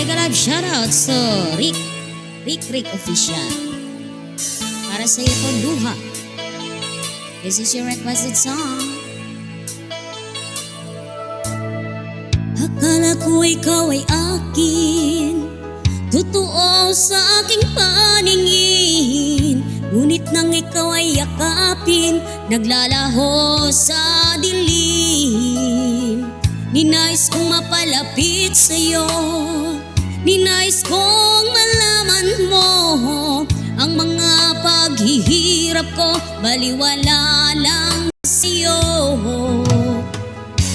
Mega love shoutout sa Rick Official. Para sa iyo po, Duha. This is your requested song. Akala ko ikaw ay akin, totoo sa aking paningin. Ngunit nang ikaw ay yakapin, naglalaho sa dilim. Ninais kong mapalapit sa'yo, ninais kong malaman mo ang mga paghihirap ko, baliwala lang sa'yo.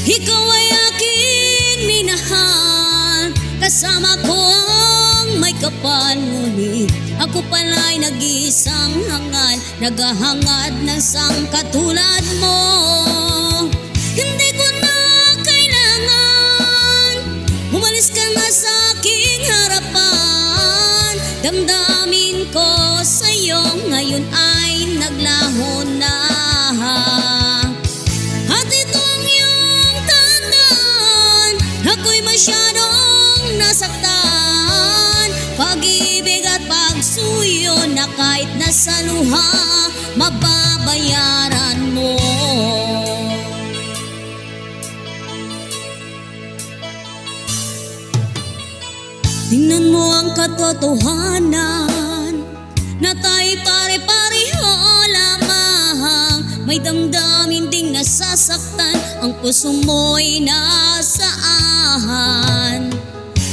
Ikaw ay aking minahal, kasama ko ang may kapal. Ngunit ako pala'y nag-iisang hangal, naghahangad ng sangkatulad mo. Hindi ko na kailangan, umalis ka na sa aking harapan. Damdamin ko sa'yo ngayon ay naglaho na. At itong iyong tandaan, ako'y masyadong nasaktan. Pag-ibig at pagsuyo na kahit nasa luha, mababayaran mo. Tingnan mo ang katotohanan, na tayo pare-pareho lamang. May damdamin ding nasasaktan, ang puso mo'y nasaan.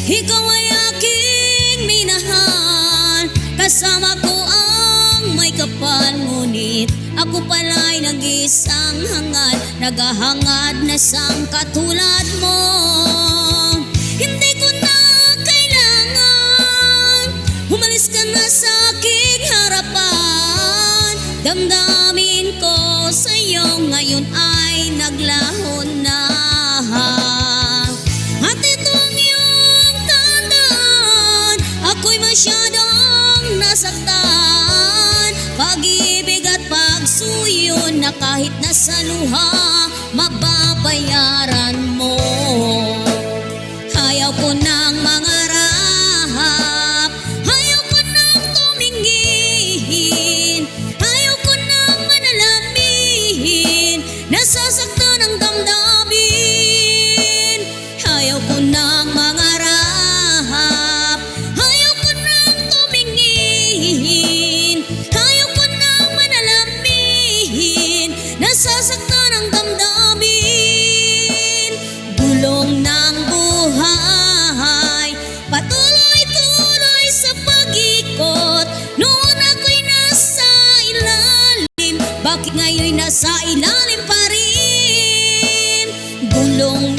Ikaw ay aking minahal, kasama ko ang may kapal. Ngunit ako pala'y nag-isang hangal, naghahangad na sangkatulad mo. Hindi ko na kailangan, umalis ka na sa aking harapan. Damdamin ko sa'yo ngayon ay naglaho na. At itong iyong tandaan, ako'y masyadong nasaktan. Pag-ibig at pagsuyo na kahit nasa luha, mababayaran mo. Ayaw ko ng mangarap, ayaw ko ng tumingin, ayaw ko ng manalangin, nasasaktan ang damdamin. Ayaw ko ng mangarap, ayaw ko ng tumingin, ayaw ko ng manalangin, nasasaktan ang damdamin. Gulong ng buhay, patuloy-tuloy sa pag-ikot. Noon ako'y nasa ilalim, bakit ngayon'y nasa ilalim pa rin? Gulong